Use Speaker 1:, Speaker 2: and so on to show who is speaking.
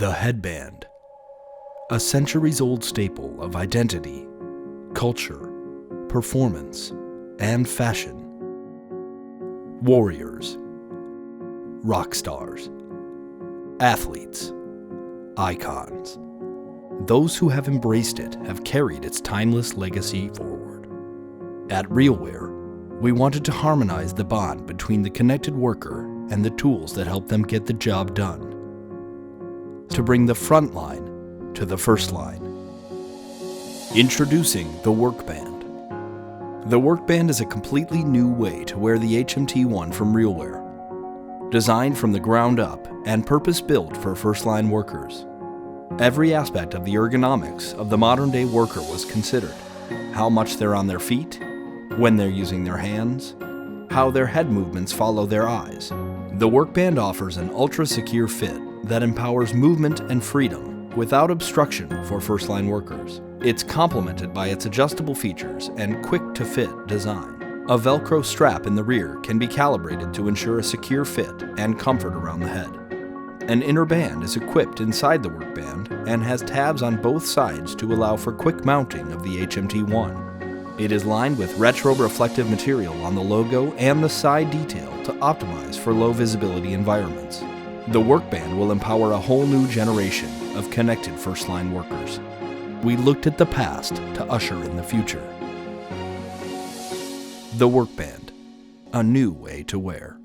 Speaker 1: The headband, a centuries-old staple of identity, culture, performance, and fashion. Warriors, rock stars, athletes, icons. Those who have embraced it have carried its timeless legacy forward. At RealWear, we wanted to harmonize the bond between the connected worker and the tools that help them get the job done. To bring the front line to the first line. Introducing the Workband. The Workband is a completely new way to wear the HMT-1 from RealWear. Designed from the ground up and purpose-built for first-line workers. Every aspect of the ergonomics of the modern-day worker was considered. How much they're on their feet, when they're using their hands, how their head movements follow their eyes. The Workband offers an ultra-secure fit that empowers movement and freedom without obstruction for first-line workers. It's complemented by its adjustable features and quick-to-fit design. A Velcro strap in the rear can be calibrated to ensure a secure fit and comfort around the head. An inner band is equipped inside the Workband and has tabs on both sides to allow for quick mounting of the HMT-1. It is lined with retro reflective material on the logo and the side detail to optimize for low visibility environments. The Workband will empower a whole new generation of connected first-line workers. We looked at the past to usher in the future. The Workband, a new way to wear.